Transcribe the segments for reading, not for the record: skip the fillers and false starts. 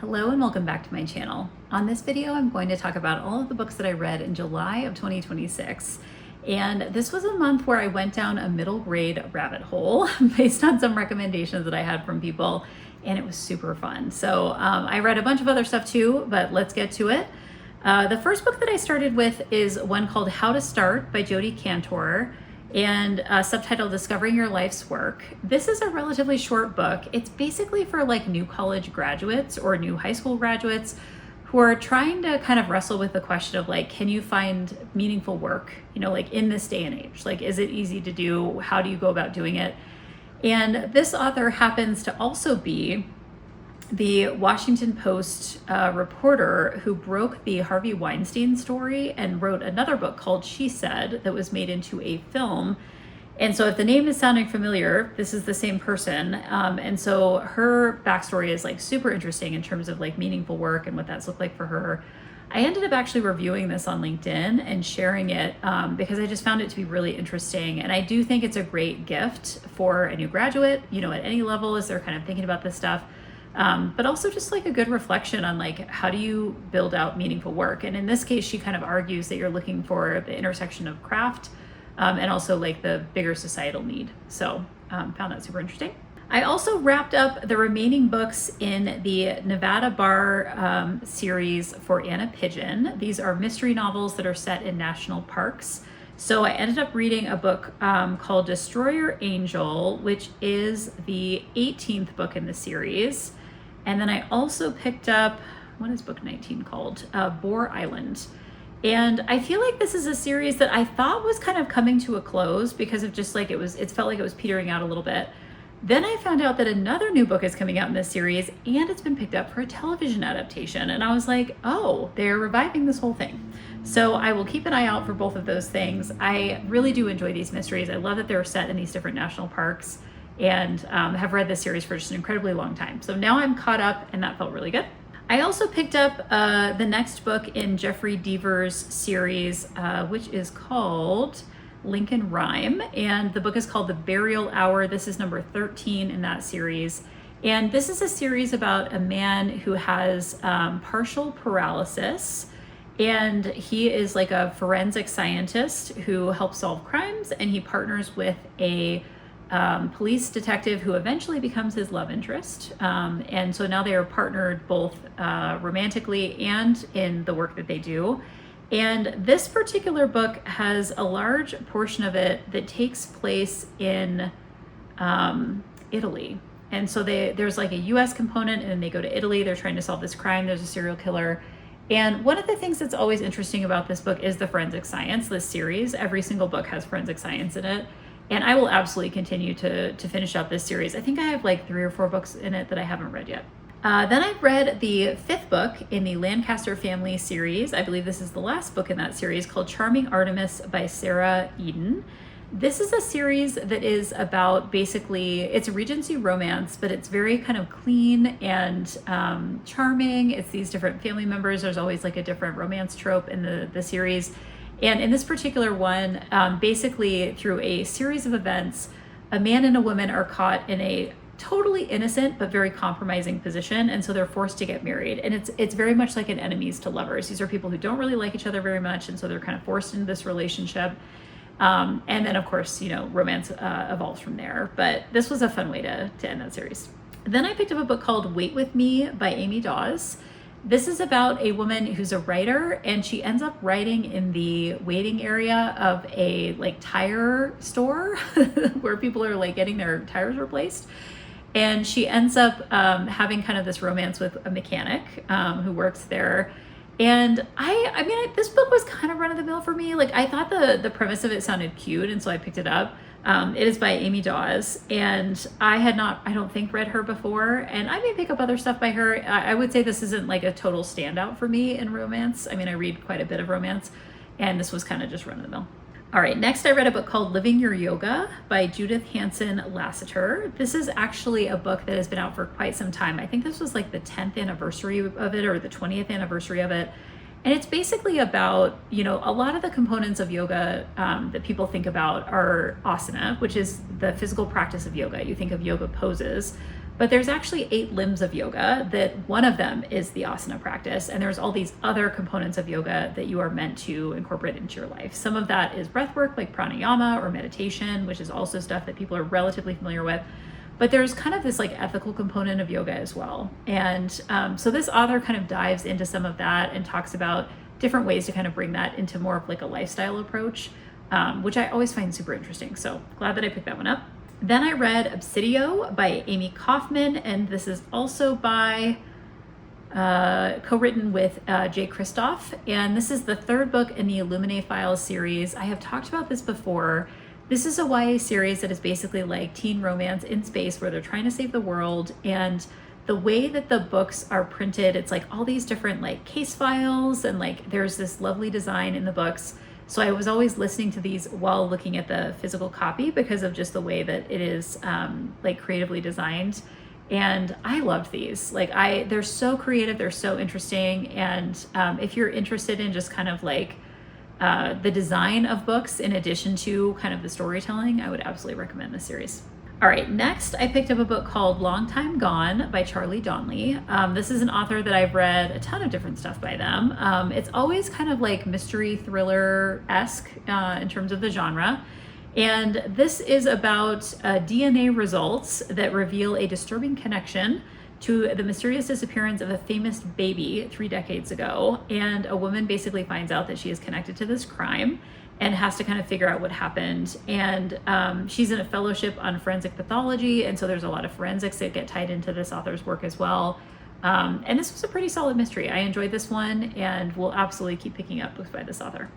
Hello and welcome back to my channel. On this video, I'm going to talk about all of the books that I read in July of 2026. And this was a month where I went down a middle grade rabbit hole based on some recommendations that I had from people, and it was super fun. So I read a bunch of other stuff too, but let's get to it. The first book that I started with is one called How to Start by Jodi Kantor, and subtitled Discovering Your Life's Work. This is a relatively short book. It's basically for like new college graduates or new high school graduates who are trying to kind of wrestle with the question of like, can you find meaningful work, like in this day and age? Like, is it easy to do? How do you go about doing it? And this author happens to also be the Washington Post reporter who broke the Harvey Weinstein story and wrote another book called She Said that was made into a film. And so if the name is sounding familiar, this is the same person. And so her backstory is like super interesting in terms of like meaningful work and what that's looked like for her. I ended up actually reviewing this on LinkedIn and sharing it because I just found it to be really interesting. And I do think it's a great gift for a new graduate, at any level as they're kind of thinking about this stuff. But also just like a good reflection on like, how do you build out meaningful work? And in this case, she kind of argues that you're looking for the intersection of craft and also like the bigger societal need. So found that super interesting. I also wrapped up the remaining books in the Nevada Bar series for Anna Pigeon. These are mystery novels that are set in national parks. So I ended up reading a book called Destroyer Angel, which is the 18th book in the series. And then I also picked up, what is book 19 called? Boar Island. And I feel like this is a series that I thought was kind of coming to a close because of just like it felt like it was petering out a little bit. Then I found out that another new book is coming out in this series and it's been picked up for a television adaptation. And I was like, oh, they're reviving this whole thing. So I will keep an eye out for both of those things. I really do enjoy these mysteries. I love that they're set in these different national parks and have read this series for just an incredibly long time. So now I'm caught up and that felt really good. I also picked up the next book in Jeffrey Deaver's series, which is called Lincoln Rhyme. And the book is called The Burial Hour. This is number 13 in that series. And this is a series about a man who has partial paralysis. And he is like a forensic scientist who helps solve crimes. And he partners with a police detective who eventually becomes his love interest. And so now they are partnered both romantically and in the work that they do. And this particular book has a large portion of it that takes place in Italy. And so there's like a US component and then they go to Italy. They're trying to solve this crime. There's a serial killer. And one of the things that's always interesting about this book is the forensic science, this series. Every single book has forensic science in it. And I will absolutely continue to finish out this series. I think I have like 3 or 4 books in it that I haven't read yet. Then I read the 5th book in the Lancaster family series. I believe this is the last book in that series, called Charming Artemis by Sarah Eden. This is a series that is about basically, it's a Regency romance, but it's very kind of clean and charming. It's these different family members. There's always like a different romance trope in the series. And in this particular one, basically through a series of events, a man and a woman are caught in a totally innocent but very compromising position, and so they're forced to get married. And it's very much like an enemies to lovers. These are people who don't really like each other very much, and so they're kind of forced into this relationship. And then of course, romance evolves from there. But this was a fun way to end that series. Then I picked up a book called Wait With Me by Amy Dawes. This is about a woman who's a writer, and she ends up writing in the waiting area of a like tire store where people are like getting their tires replaced. And she ends up having kind of this romance with a mechanic who works there. And I mean, this book was kind of run of the mill for me. Like, I thought the premise of it sounded cute, and so I picked it up. It is by Amy Dawes, and I had not, I don't think, read her before, and I may pick up other stuff by her. I would say this isn't like a total standout for me in romance. I mean, I read quite a bit of romance, and this was kind of just run of the mill. All right, next I read a book called Living Your Yoga by Judith Hanson Lassiter. This is actually a book that has been out for quite some time. I think this was like the 10th anniversary of it or the 20th anniversary of it. And it's basically about, a lot of the components of yoga that people think about are asana, which is the physical practice of yoga. You think of yoga poses, But there's actually 8 limbs of yoga, that one of them is the asana practice. And there's all these other components of yoga that you are meant to incorporate into your life. Some of that is breath work like pranayama or meditation, which is also stuff that people are relatively familiar with. But there's kind of this like ethical component of yoga as well. And so this author kind of dives into some of that and talks about different ways to kind of bring that into more of like a lifestyle approach, which I always find super interesting. So glad that I picked that one up. Then I read Obsidio by Amy Kaufman, and this is also by co-written with Jay Kristoff. And this is the 3rd book in the Illuminae Files series. I have talked about this before. This is a YA series that is basically like teen romance in space where they're trying to save the world. And the way that the books are printed, it's like all these different like case files, and like there's this lovely design in the books. So I was always listening to these while looking at the physical copy because of just the way that it is like creatively designed. And I loved these. Like they're so creative, they're so interesting. And if you're interested in just kind of like the design of books in addition to kind of the storytelling, I would absolutely recommend this series. All right, next I picked up a book called Long Time Gone by Charlie Donnelly. This is an author that I've read a ton of different stuff by them. It's always kind of like mystery thriller-esque in terms of the genre. And this is about DNA results that reveal a disturbing connection to the mysterious disappearance of a famous baby 3 decades ago. And a woman basically finds out that she is connected to this crime and has to kind of figure out what happened. And she's in a fellowship on forensic pathology, and so there's a lot of forensics that get tied into this author's work as well. And this was a pretty solid mystery. I enjoyed this one, and will absolutely keep picking up books by this author.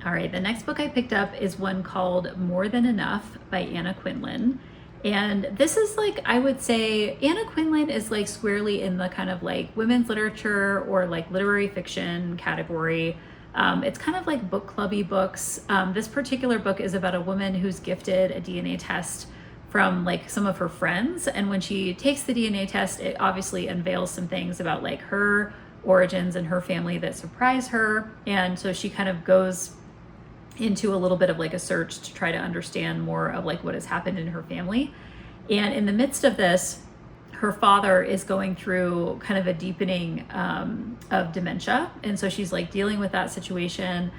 All right, the next book I picked up is one called More Than Enough by Anna Quindlen. And this is like, I would say Anna Quindlen is like squarely in the kind of like women's literature or like literary fiction category. It's kind of like book clubby books. This particular book is about a woman who's gifted a DNA test from like some of her friends. And when she takes the DNA test, it obviously unveils some things about like her origins and her family that surprise her. And so she kind of goes into a little bit of like a search to try to understand more of like what has happened in her family. And in the midst of this, her father is going through kind of a deepening of dementia. And so she's like dealing with that situation.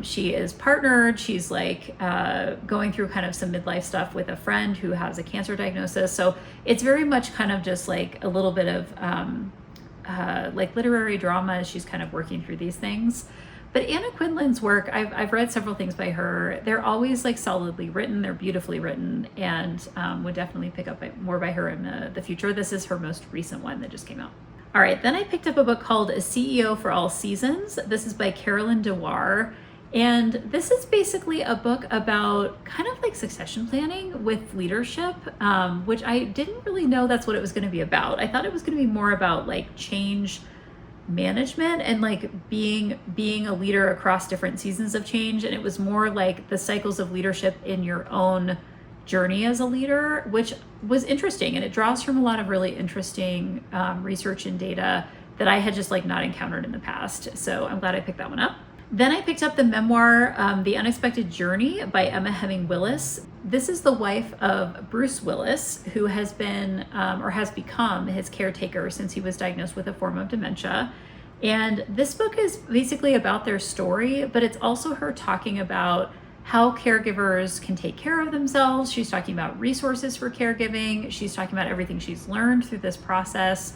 She is partnered. She's like going through kind of some midlife stuff with a friend who has a cancer diagnosis. So it's very much kind of just like a little bit of like literary drama as she's kind of working through these things. But Anna Quindlen's work, I've read several things by her. They're always like solidly written. They're beautifully written, and would definitely pick up more by her in the future. This is her most recent one that just came out. All right, then I picked up a book called A CEO for All Seasons. This is by Carolyn Dewar. And this is basically a book about kind of like succession planning with leadership, which I didn't really know that's what it was going to be about. I thought it was going to be more about like change management and like being a leader across different seasons of change. And it was more like the cycles of leadership in your own journey as a leader, which was interesting. And it draws from a lot of really interesting research and data that I had just like not encountered in the past. So I'm glad I picked that one up. Then I picked up the memoir, The Unexpected Journey by Emma Heming Willis. This is the wife of Bruce Willis, who has been or has become his caretaker since he was diagnosed with a form of dementia. And this book is basically about their story, but it's also her talking about how caregivers can take care of themselves. She's talking about resources for caregiving. She's talking about everything she's learned through this process.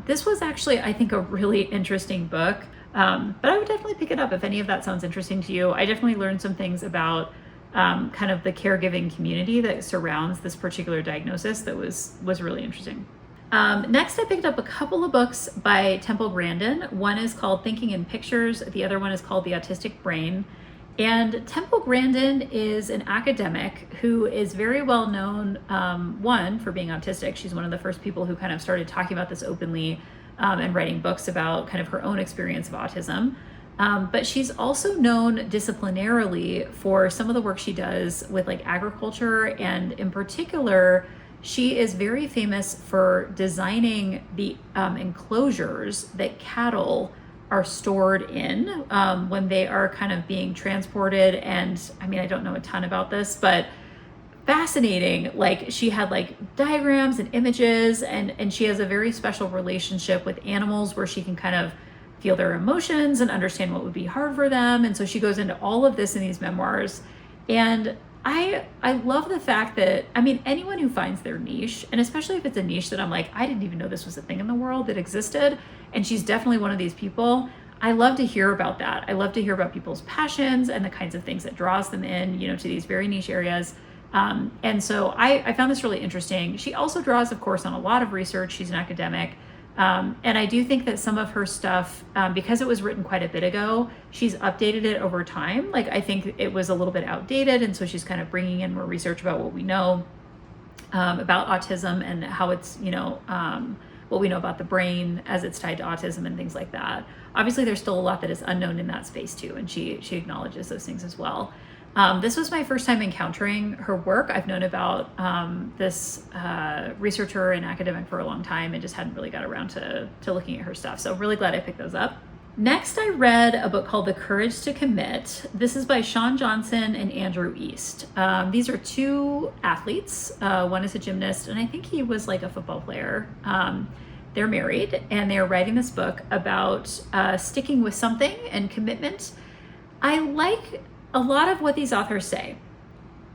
This was actually, I think, a really interesting book. But I would definitely pick it up if any of that sounds interesting to you. I definitely learned some things about kind of the caregiving community that surrounds this particular diagnosis that was really interesting. Next, I picked up a couple of books by Temple Grandin. One is called Thinking in Pictures. The other one is called The Autistic Brain. And Temple Grandin is an academic who is very well known, one, for being autistic. She's one of the first people who kind of started talking about this openly and writing books about kind of her own experience of autism. But she's also known disciplinarily for some of the work she does with like agriculture. And in particular, she is very famous for designing the enclosures that cattle are stored in when they are kind of being transported. And I mean, I don't know a ton about this, but fascinating. Like she had like diagrams and images, and she has a very special relationship with animals where she can kind of feel their emotions and understand what would be hard for them. And so she goes into all of this in these memoirs. And I love the fact that, I mean, anyone who finds their niche, and especially if it's a niche that I'm like, I didn't even know this was a thing in the world that existed, and she's definitely one of these people. I love to hear about that. I love to hear about people's passions and the kinds of things that draws them in, you know, to these very niche areas. And so I found this really interesting. She also draws, of course, on a lot of research. She's an academic. And I do think that some of her stuff, because it was written quite a bit ago, she's updated it over time. Like I think it was a little bit outdated. And so she's kind of bringing in more research about what we know about autism and how it's, you know, what we know about the brain as it's tied to autism and things like that. Obviously, there's still a lot that is unknown in that space too. And she acknowledges those things as well. This was my first time encountering her work. I've known about this researcher and academic for a long time and just hadn't really got around to looking at her stuff. So really glad I picked those up. Next, I read a book called The Courage to Commit. This is by Shawn Johnson and Andrew East. These are two athletes. One is a gymnast, and I think he was like a football player. They're married, and they're writing this book about sticking with something and commitment. I like a lot of what these authors say.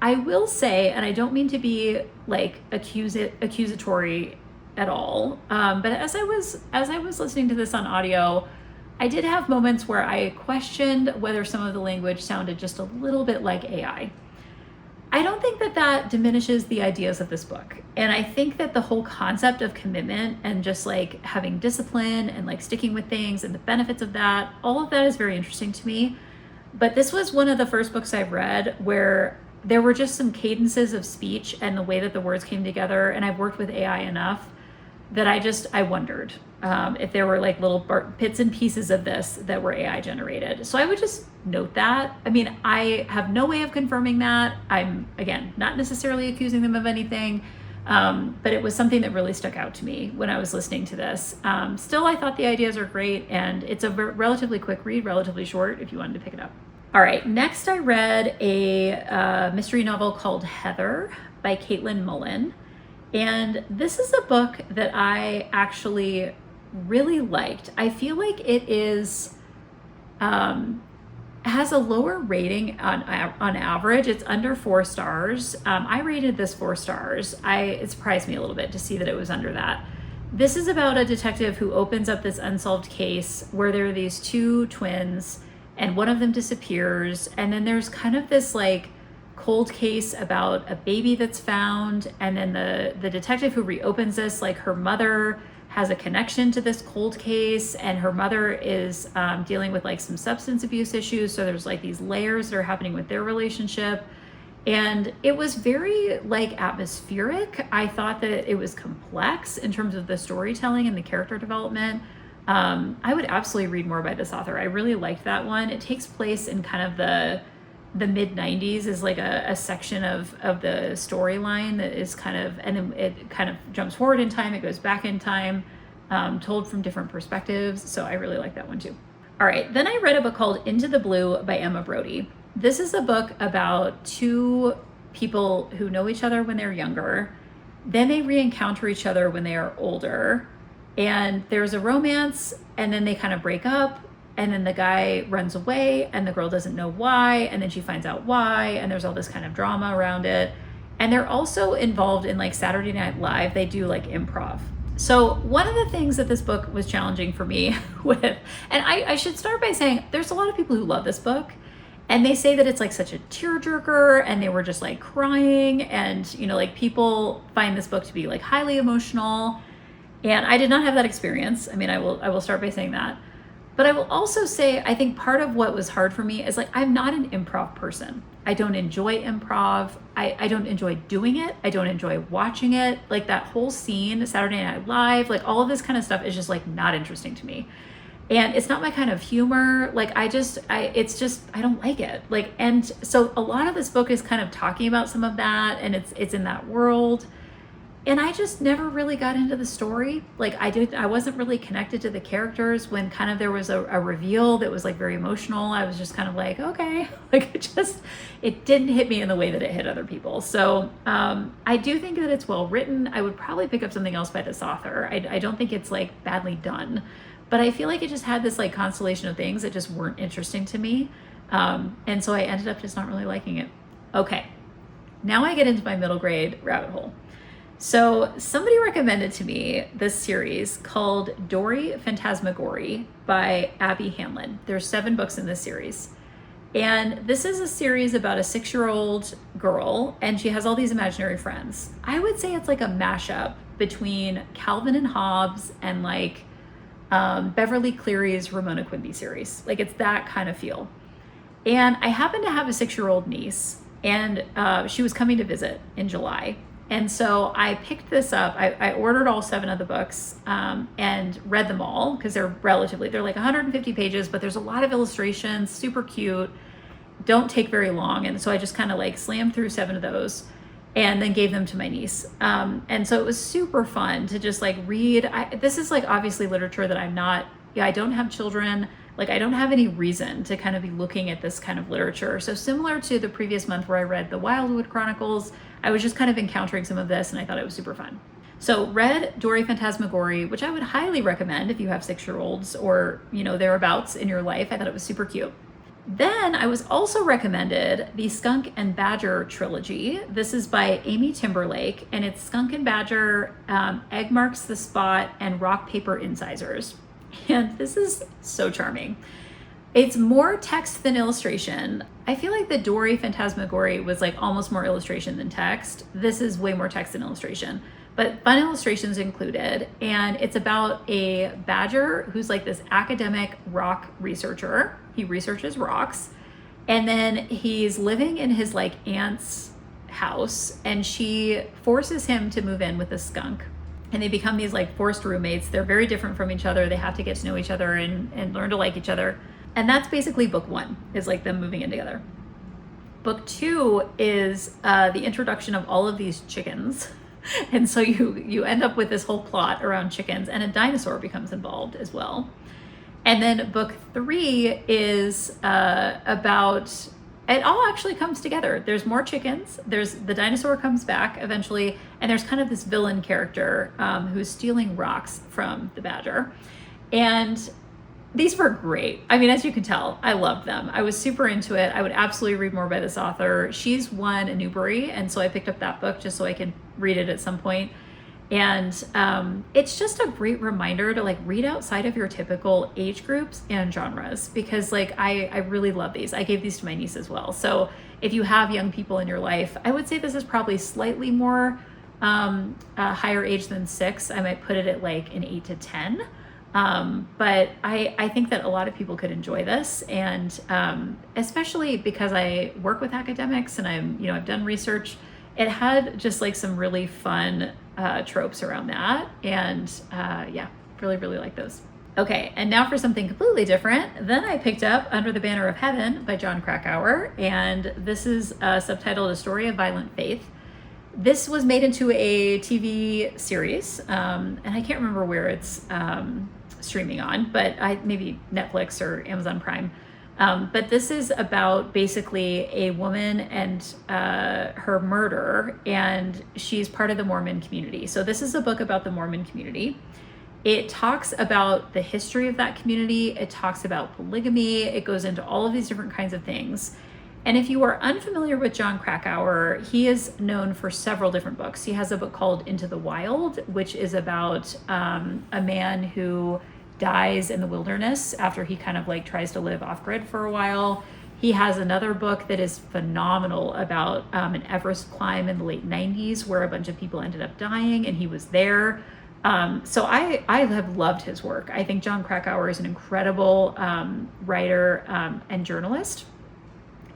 I will say, and I don't mean to be like accusatory at all, but as I was listening to this on audio, I did have moments where I questioned whether some of the language sounded just a little bit like AI. I don't think that that diminishes the ideas of this book. And I think that the whole concept of commitment and just like having discipline and like sticking with things and the benefits of that, all of that is very interesting to me. But this was one of the first books I've read where there were just some cadences of speech and the way that the words came together. And I've worked with AI enough that I wondered if there were like little bits and pieces of this that were AI generated. So I would just note that. I mean, I have no way of confirming that. I'm, again, not necessarily accusing them of anything, but it was something that really stuck out to me when I was listening to this. Still, I thought the ideas are great, and it's a relatively quick read, relatively short if you wanted to pick it up. All right, next I read a mystery novel called Heather by Caitlin Mullen. And this is a book that I actually really liked. I feel like it is has a lower rating on average. It's under 4 stars. I rated this 4 stars. It surprised me a little bit to see that it was under that. This is about a detective who opens up this unsolved case where there are these 2 twins and one of them disappears. And then there's kind of this like cold case about a baby that's found, and then the detective who reopens this, like her mother has a connection to this cold case, and her mother is dealing with like some substance abuse issues, so there's like these layers that are happening with their relationship. And it was very like atmospheric. I thought that it was complex in terms of the storytelling and the character development. I would absolutely read more by this author. I really liked that one. It takes place in kind of the mid 90s, is like a section of the storyline that is kind of, and then it kind of jumps forward in time, it goes back in time, told from different perspectives. So I really like that one too. All right, then I read a book called Into the Blue by Emma Brody. This is a book about 2 people who know each other when they're younger, then they re-encounter each other when they are older, and there's a romance, and then they kind of break up. And then the guy runs away and the girl doesn't know why. And then she finds out why. And there's all this kind of drama around it. And they're also involved in like Saturday Night Live. They do like improv. So one of the things that this book was challenging for me with, and I should start by saying there's a lot of people who love this book. And they say that it's like such a tearjerker and they were just like crying. And, you know, like people find this book to be like highly emotional. And I did not have that experience. I mean, I will start by saying that. But I will also say, I think part of what was hard for me is like, I'm not an improv person. I don't enjoy improv. I don't enjoy doing it. I don't enjoy watching it. Like that whole scene, Saturday Night Live, like all of this kind of stuff is just like not interesting to me. And it's not my kind of humor. Like I don't like it. Like, and so a lot of this book is kind of talking about some of that, and it's in that world. And I just never really got into the story. Like I wasn't really connected to the characters. When kind of there was a reveal that was like very emotional, I was just kind of like, okay, like it didn't hit me in the way that it hit other people. So I do think that it's well written. I would probably pick up something else by this author. I don't think it's like badly done, but I feel like it just had this like constellation of things that just weren't interesting to me. And so I ended up just not really liking it. Okay, now I get into my middle grade rabbit hole. So somebody recommended to me this series called Dory Phantasmagorie by Abby Hanlon. There's 7 books in this series. And this is a series about a 6-year-old girl, and she has all these imaginary friends. I would say it's like a mashup between Calvin and Hobbes and like Beverly Cleary's Ramona Quimby series. Like it's that kind of feel. And I happen to have a 6-year-old niece, and she was coming to visit in July. And so I picked this up. I ordered all 7 of the books and read them all because they're like 150 pages, but there's a lot of illustrations, super cute, don't take very long. And so I just kind of like slammed through 7 of those and then gave them to my niece. And so it was super fun to just like read. This is like obviously literature that I don't have children. Like I don't have any reason to kind of be looking at this kind of literature. So similar to the previous month where I read the Wildwood Chronicles, I was just kind of encountering some of this and I thought it was super fun. So read Dory Phantasmagorie, which I would highly recommend if you have 6-year-olds or, thereabouts in your life. I thought it was super cute. Then I was also recommended the Skunk and Badger trilogy. This is by Amy Timberlake, and it's Skunk and Badger, Egg Marks the Spot, and Rock Paper Incisors. And this is so charming. It's more text than illustration. I feel like the Dory Phantasmagorie was like almost more illustration than text. This is way more text than illustration, but fun illustrations included. And it's about a badger who's like this academic rock researcher. He researches rocks. And then he's living in his like aunt's house, and she forces him to move in with a skunk. And they become these like forced roommates. They're very different from each other. They have to get to know each other and learn to like each other. And that's basically book 1, is like them moving in together. Book 2 is the introduction of all of these chickens. And so you end up with this whole plot around chickens, and a dinosaur becomes involved as well. And then book 3 is about, it all actually comes together. There's more chickens. The dinosaur comes back eventually, and there's kind of this villain character who's stealing rocks from the badger. And these were great. I mean, as you can tell, I loved them. I was super into it. I would absolutely read more by this author. She's won a Newbery, and so I picked up that book just so I can read it at some point. And it's just a great reminder to like read outside of your typical age groups and genres, because like I really love these. I gave these to my niece as well. So if you have young people in your life, I would say this is probably slightly more higher age than 6. I might put it at like an 8 to 10. But I think that a lot of people could enjoy this, and especially because I work with academics and I've done research. It had just like some really fun tropes around that, and really, really like those. Okay, and now for something completely different. Then I picked up Under the Banner of Heaven by Jon Krakauer, and this is subtitled A Story of Violent Faith. This was made into a TV series, and I can't remember where it's streaming on, but maybe Netflix or Amazon Prime. But this is about basically a woman and her murder, and she's part of the Mormon community. So this is a book about the Mormon community. It talks about the history of that community. It talks about polygamy. It goes into all of these different kinds of things. And if you are unfamiliar with Jon Krakauer, he is known for several different books. He has a book called Into the Wild, which is about a man who dies in the wilderness after he kind of like tries to live off grid for a while. He has another book that is phenomenal about an Everest climb in the late 90s where a bunch of people ended up dying and he was there. So I have loved his work. I think Jon Krakauer is an incredible writer and journalist.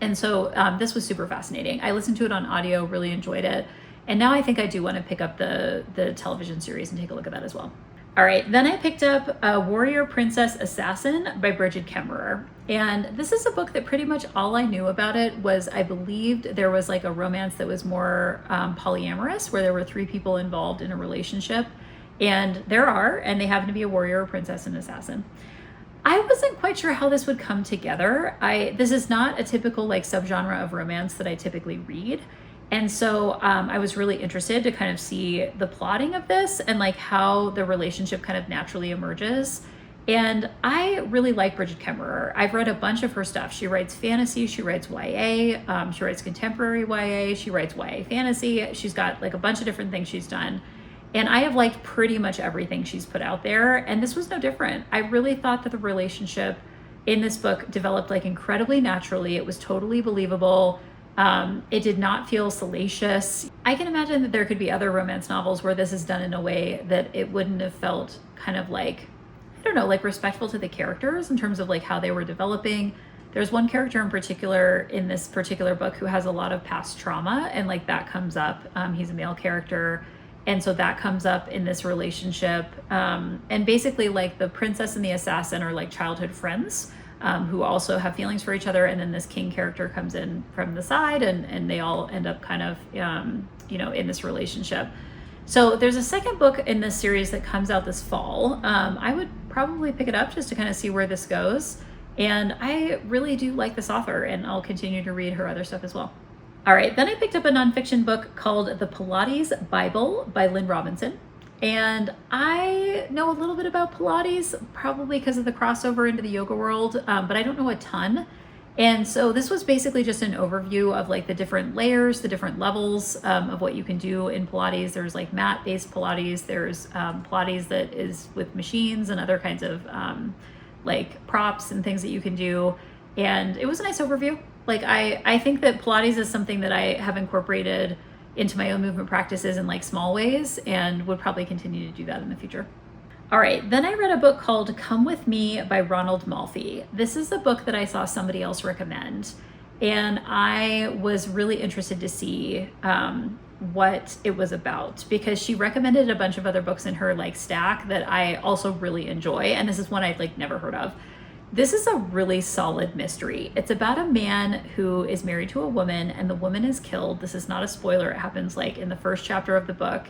And so this was super fascinating. I listened to it on audio, really enjoyed it. And now I think I do want to pick up the television series and take a look at that as well. All right, then I picked up Warrior Princess Assassin by Brigid Kemmerer. And this is a book that pretty much all I knew about it was I believed there was like a romance that was more polyamorous, where there were 3 people involved in a relationship. And there are, and they happen to be a warrior, a princess, and an assassin. I wasn't quite sure how this would come together. This is not a typical like subgenre of romance that I typically read. And so I was really interested to kind of see the plotting of this and like how the relationship kind of naturally emerges. And I really like Brigid Kemmerer. I've read a bunch of her stuff. She writes fantasy, she writes YA, she writes contemporary YA, she writes YA fantasy. She's got like a bunch of different things she's done. And I have liked pretty much everything she's put out there. And this was no different. I really thought that the relationship in this book developed like incredibly naturally. It was totally believable. It did not feel salacious. I can imagine that there could be other romance novels where this is done in a way that it wouldn't have felt kind of like, I don't know, like respectful to the characters in terms of like how they were developing. There's one character in particular in this particular book who has a lot of past trauma, and like that comes up. He's a male character. And so that comes up in this relationship. And basically like the princess and the assassin are like childhood friends who also have feelings for each other. And then this king character comes in from the side, and they all end up kind of, in this relationship. So there's a second book in this series that comes out this fall. I would probably pick it up just to kind of see where this goes. And I really do like this author, and I'll continue to read her other stuff as well. All right, then I picked up a nonfiction book called The Pilates Bible by Lynn Robinson. And I know a little bit about Pilates, probably because of the crossover into the yoga world, but I don't know a ton. And so this was basically just an overview of like the different layers, the different levels of what you can do in Pilates. There's like mat-based Pilates, there's Pilates that is with machines and other kinds of like props and things that you can do. And it was a nice overview. Like I think that Pilates is something that I have incorporated into my own movement practices in like small ways, and would probably continue to do that in the future. All right, then I read a book called Come With Me by Ronald Malfi. This is a book that I saw somebody else recommend, and I was really interested to see what it was about, because she recommended a bunch of other books in her like stack that I also really enjoy, and this is one I'd like never heard of. This is a really solid mystery. It's about a man who is married to a woman, and the woman is killed. This is not a spoiler. It happens like in the first chapter of the book.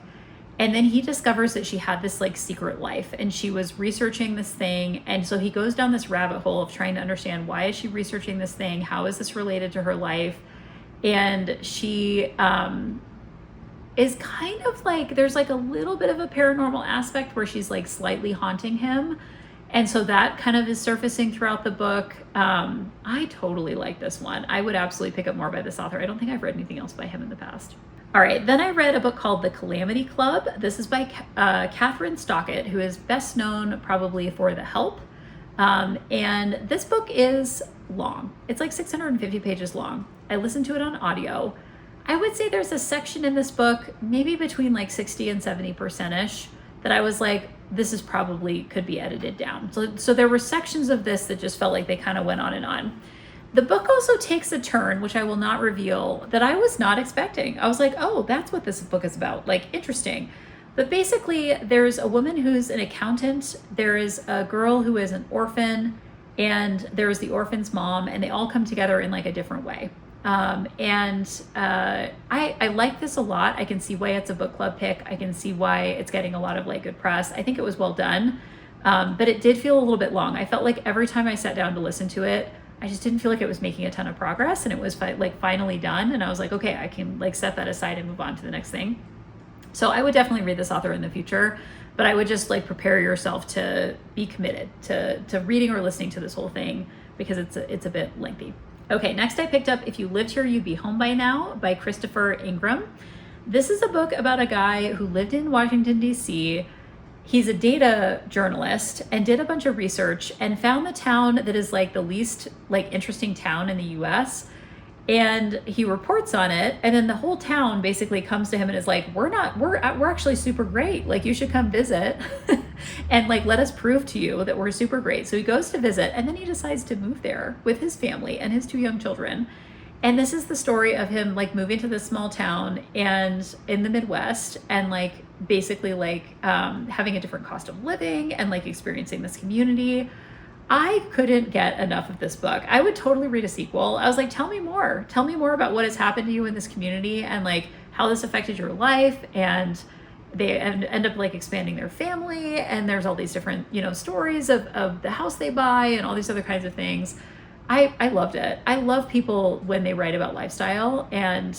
And then he discovers that she had this like secret life, and she was researching this thing. And so he goes down this rabbit hole of trying to understand, why is she researching this thing? How is this related to her life? And she is kind of like, there's like a little bit of a paranormal aspect where she's like slightly haunting him. And so that kind of is surfacing throughout the book. I totally like this one. I would absolutely pick up more by this author. I don't think I've read anything else by him in the past. All right, then I read a book called The Calamity Club. This is by Kathryn Stockett, who is best known probably for The Help. And this book is long. It's like 650 pages long. I listened to it on audio. I would say there's a section in this book, maybe between like 60 and 70%-ish, that I was like, this is probably could be edited down. So there were sections of this that just felt like they kind of went on and on. The book also takes a turn, which I will not reveal, that I was not expecting. I was like, oh, that's what this book is about. Like, interesting. But basically, there's a woman who's an accountant. There is a girl who is an orphan, and there's the orphan's mom, and they all come together in like a different way. I like this a lot. I can see why it's a book club pick. I can see why it's getting a lot of like good press. I think it was well done, but it did feel a little bit long. I felt like every time I sat down to listen to it, I just didn't feel like it was making a ton of progress, and it was like finally done. And I was like, okay, I can like set that aside and move on to the next thing. So I would definitely read this author in the future, but I would just like prepare yourself to be committed to reading or listening to this whole thing, because it's a bit lengthy. Okay, next I picked up If You Lived Here, You'd Be Home by Now by Christopher Ingram. This is a book about a guy who lived in Washington, D.C. He's a data journalist and did a bunch of research and found the town that is like the least like interesting town in the US. And he reports on it, and then the whole town basically comes to him and is like, we're actually super great. Like, you should come visit and like let us prove to you that we're super great. So he goes to visit, and then he decides to move there with his family and his 2 young children. And this is the story of him like moving to this small town and in the Midwest, and like basically like having a different cost of living and like experiencing this community. I couldn't get enough of this book. I would totally read a sequel. I was like, tell me more. Tell me more about what has happened to you in this community and like how this affected your life. And they end up like expanding their family. And there's all these different, stories of the house they buy and all these other kinds of things. I loved it. I love people when they write about lifestyle. And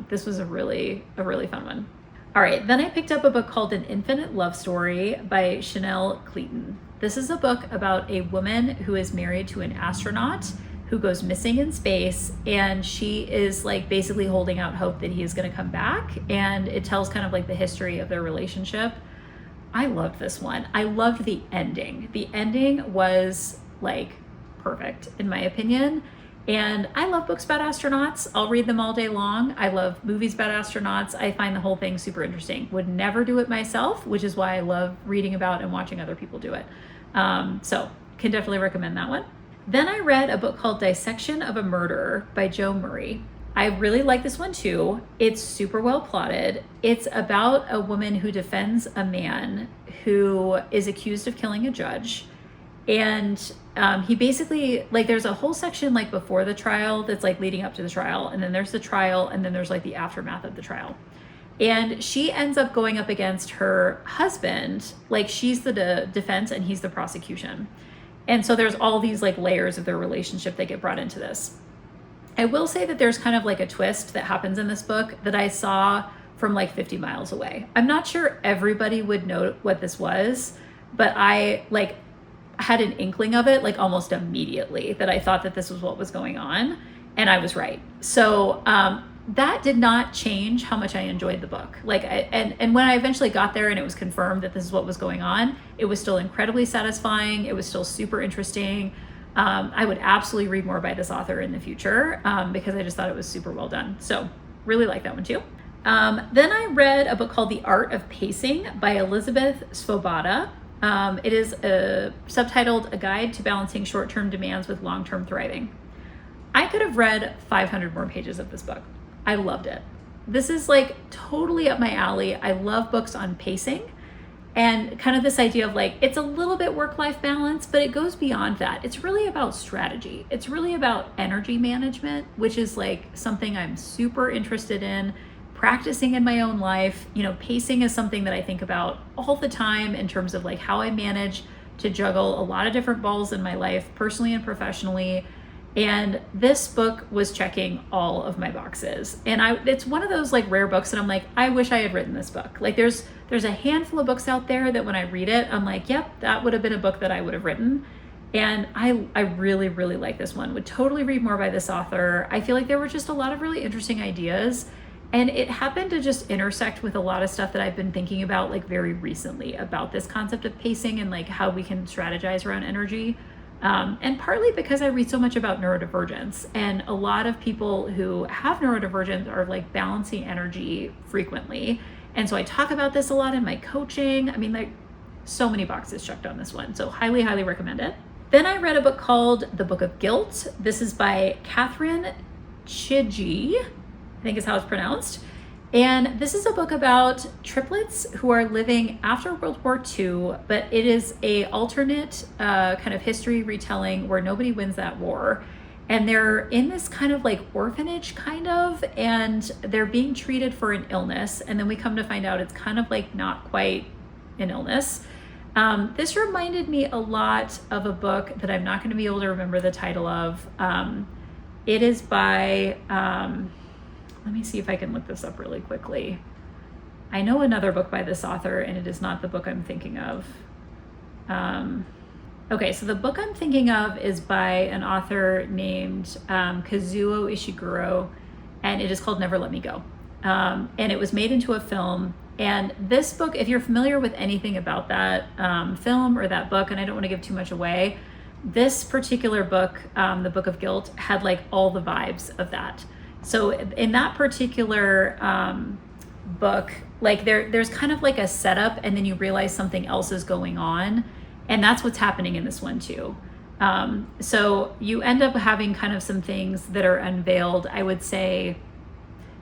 this was a really fun one. All right, then I picked up a book called An Infinite Love Story by Chanel Cleeton. This is a book about a woman who is married to an astronaut who goes missing in space, and she is like basically holding out hope that he is going to come back, and it tells kind of like the history of their relationship. I loved this one. I loved the ending. The ending was like perfect in my opinion. And I love books about astronauts. I'll read them all day long. I love movies about astronauts. I find the whole thing super interesting. Would never do it myself, which is why I love reading about and watching other people do it. So can definitely recommend that one. Then I read a book called Dissection of a Murder by Jo Murray. I really like this one too. It's super well plotted. It's about a woman who defends a man who is accused of killing a judge. And he basically, like, there's a whole section like before the trial that's like leading up to the trial, and then there's the trial, and then there's like the aftermath of the trial. And she ends up going up against her husband, like she's the defense and he's the prosecution. And so there's all these like layers of their relationship that get brought into this. I will say that there's kind of like a twist that happens in this book that I saw from like 50 miles away. I'm not sure everybody would know what this was, but I like had an inkling of it like almost immediately, that I thought that this was what was going on, and I was right. So that did not change how much I enjoyed the book. Like, and when I eventually got there and it was confirmed that this is what was going on, it was still incredibly satisfying. It was still super interesting. I would absolutely read more by this author in the future because I just thought it was super well done. So really like that one too. Then I read a book called The Art of Pacing by Elizabeth Svoboda. It is subtitled A Guide to Balancing Short-Term Demands with Long-Term Thriving. I could have read 500 more pages of this book. I loved it. This is like totally up my alley. I love books on pacing and kind of this idea of like, it's a little bit work-life balance, but it goes beyond that. It's really about strategy. It's really about energy management, which is like something I'm super interested in practicing in my own life. Pacing is something that I think about all the time in terms of like how I manage to juggle a lot of different balls in my life, personally and professionally. And this book was checking all of my boxes. And it's one of those like rare books that I'm like, I wish I had written this book. Like there's a handful of books out there that when I read it, I'm like, yep, that would have been a book that I would have written. And I really, really like this one. Would totally read more by this author. I feel like there were just a lot of really interesting ideas. And it happened to just intersect with a lot of stuff that I've been thinking about like very recently about this concept of pacing and like how we can strategize around energy. And partly because I read so much about neurodivergence, and a lot of people who have neurodivergence are like balancing energy frequently. And so I talk about this a lot in my coaching. I mean, like so many boxes checked on this one. So highly, highly recommend it. Then I read a book called The Book of Guilt. This is by Katherine Chigi, I think is how it's pronounced. And this is a book about triplets who are living after World War II, but it is a alternate kind of history retelling where nobody wins that war. And they're in this kind of like orphanage kind of, and they're being treated for an illness. And then we come to find out it's kind of like not quite an illness. This reminded me a lot of a book that I'm not going to be able to remember the title of. It is by... let me see if I can look this up really quickly. I know another book by this author, and it is not the book I'm thinking of. Okay, so the book I'm thinking of is by an author named Kazuo Ishiguro, and it is called Never Let Me Go. And it was made into a film. And this book, if you're familiar with anything about that film or that book, and I don't want to give too much away, this particular book, The Book of Guilt, had like all the vibes of that. So in that particular book, like there's kind of like a setup, and then you realize something else is going on. And that's what's happening in this one too. So you end up having kind of some things that are unveiled, I would say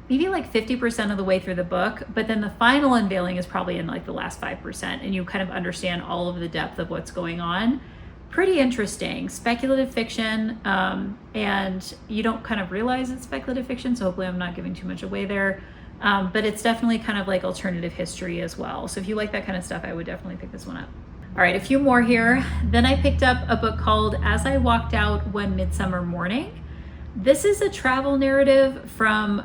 maybe like 50% of the way through the book, but then the final unveiling is probably in like the last 5%, and you kind of understand all of the depth of what's going on. pretty interesting. Speculative fiction, and you don't kind of realize it's speculative fiction, so hopefully I'm not giving too much away there. But it's definitely kind of like alternative history as well. So if you like that kind of stuff, I would definitely pick this one up. All right, a few more here. Then I picked up a book called As I Walked Out One Midsummer Morning. This is a travel narrative from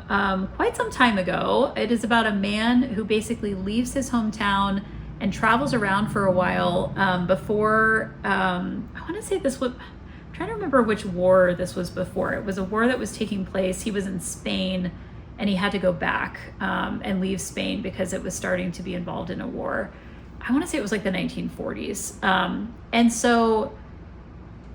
quite some time ago. It is about a man who basically leaves his hometown and travels around for a while before, I want to say this was, I'm trying to remember which war this was before. It was a war that was taking place. He was in Spain and he had to go back and leave Spain because it was starting to be involved in a war. I want to say it was like the 1940s. And so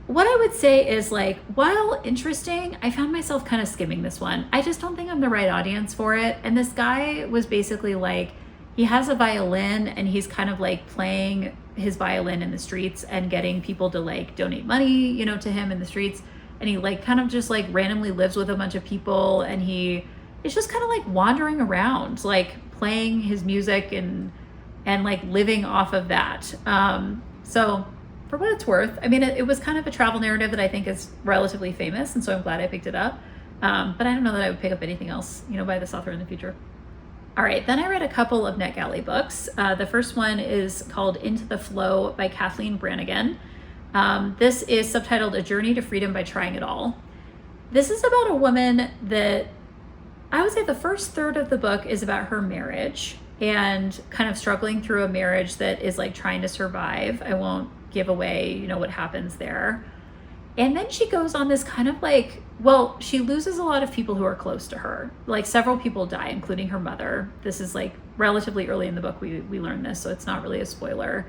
what I would say is, like, while interesting, I found myself kind of skimming this one. I just don't think I'm the right audience for it. And this guy was basically like, he has a violin and he's kind of like playing his violin in the streets and getting people to like donate money, you know, to him in the streets. And he like kind of just like randomly lives with a bunch of people, and he is just kind of like wandering around, like playing his music and like living off of that. So for what it's worth, I mean, it was kind of a travel narrative that I think is relatively famous, and so I'm glad I picked it up. But I don't know that I would pick up anything else, you know, by this author in the future. All right, then I read a couple of NetGalley books. The first one is called Into the Flow by Kathleen Brannigan. This is subtitled A Journey to Freedom by Trying It All. This is about a woman that, I would say the first third of the book is about her marriage and kind of struggling through a marriage that is like trying to survive. I won't give away, you know, what happens there. And then she goes on this kind of like, well, she loses a lot of people who are close to her. Like several people die, including her mother. This is like relatively early in the book we learn this, so it's not really a spoiler.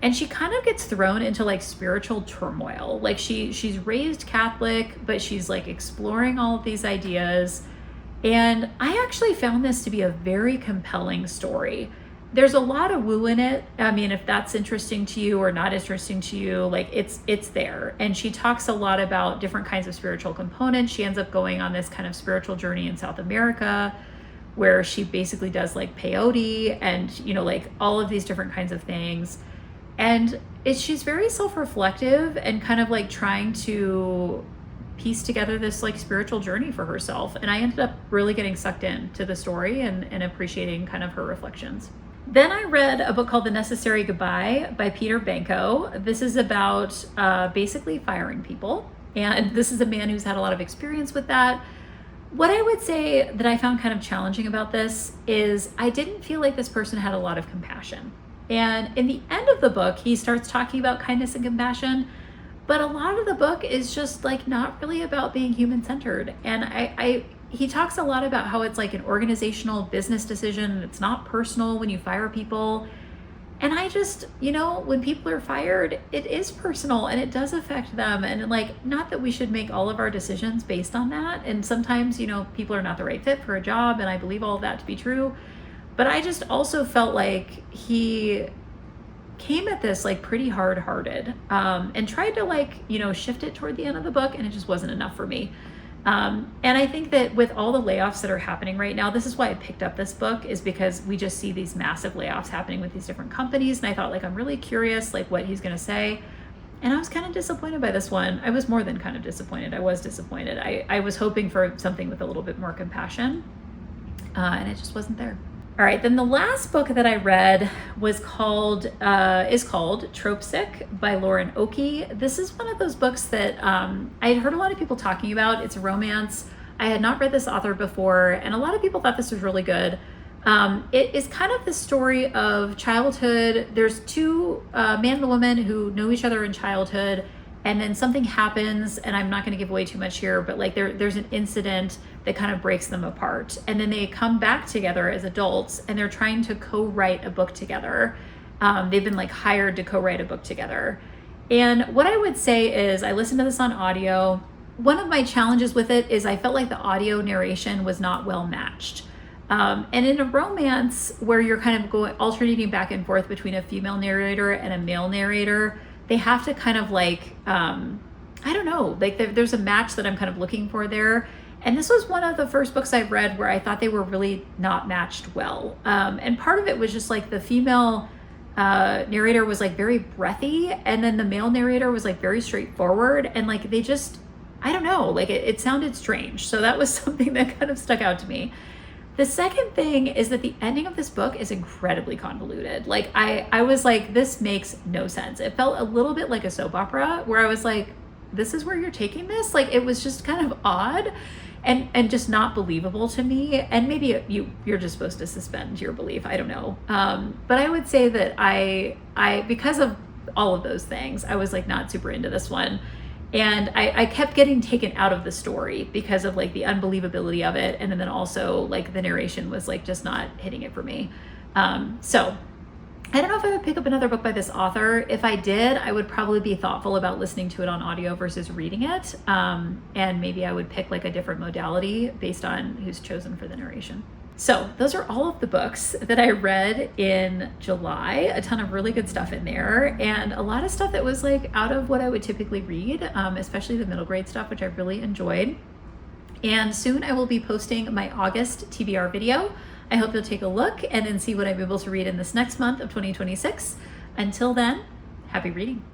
And she kind of gets thrown into like spiritual turmoil. Like she's raised Catholic, but she's like exploring all of these ideas. And I actually found this to be a very compelling story. There's a lot of woo in it. I mean, if that's interesting to you or not interesting to you, like it's there. And she talks a lot about different kinds of spiritual components. She ends up going on this kind of spiritual journey in South America, where she basically does like peyote and, you know, like all of these different kinds of things. And she's very self-reflective and kind of like trying to piece together this like spiritual journey for herself. And I ended up really getting sucked into the story and appreciating kind of her reflections. Then I read a book called The Necessary Goodbye by Peter Banko. This is about basically firing people. And this is a man who's had a lot of experience with that. What I would say that I found kind of challenging about this is I didn't feel like this person had a lot of compassion. And in the end of the book, he starts talking about kindness and compassion, but a lot of the book is just like not really about being human-centered. And he talks a lot about how it's like an organizational business decision and it's not personal when you fire people. And I just, you know, when people are fired, it is personal and it does affect them. And like, not that we should make all of our decisions based on that. And sometimes, you know, people are not the right fit for a job, and I believe all of that to be true. But I just also felt like he came at this like pretty hard-hearted and tried to like, you know, shift it toward the end of the book, and it just wasn't enough for me. And I think that with all the layoffs that are happening right now, this is why I picked up this book, is because we just see these massive layoffs happening with these different companies. And I thought, like, I'm really curious, like, what he's going to say. And I was kind of disappointed by this one. I was more than kind of disappointed. I was disappointed. I was hoping for something with a little bit more compassion, and it just wasn't there. All right, then the last book that I read is called Tropesick by Lauren Oakey. This is one of those books that I had heard a lot of people talking about. It's a romance. I had not read this author before, and a lot of people thought this was really good. It is kind of the story of childhood. There's two, man and a woman who know each other in childhood, and then something happens, and I'm not going to give away too much here, but like there's an incident that kind of breaks them apart. And then they come back together as adults, and they're trying to co-write a book together. They've been like hired to co-write a book together. And what I would say is I listened to this on audio. One of my challenges with it is I felt like the audio narration was not well matched. And in a romance where you're kind of alternating back and forth between a female narrator and a male narrator, they have to kind of like, I don't know, like there's a match that I'm kind of looking for there. And this was one of the first books I've read where I thought they were really not matched well. And part of it was just like the female narrator was like very breathy, and then the male narrator was like very straightforward, and like they just, I don't know, like it sounded strange. So that was something that kind of stuck out to me. The second thing is that the ending of this book is incredibly convoluted. Like I was like, this makes no sense. It felt a little bit like a soap opera where I was like, this is where you're taking this? Like it was just kind of odd and just not believable to me. And maybe you're just supposed to suspend your belief. I don't know. But I would say that I because of all of those things, I was like not super into this one. And I kept getting taken out of the story because of like the unbelievability of it. And then also like the narration was like just not hitting it for me. So I don't know if I would pick up another book by this author. If I did, I would probably be thoughtful about listening to it on audio versus reading it. And maybe I would pick like a different modality based on who's chosen for the narration. So those are all of the books that I read in July. A ton of really good stuff in there, and a lot of stuff that was like out of what I would typically read, especially the middle grade stuff, which I really enjoyed. And soon I will be posting my August TBR video. I hope you'll take a look and then see what I'm able to read in this next month of 2026. Until then, happy reading.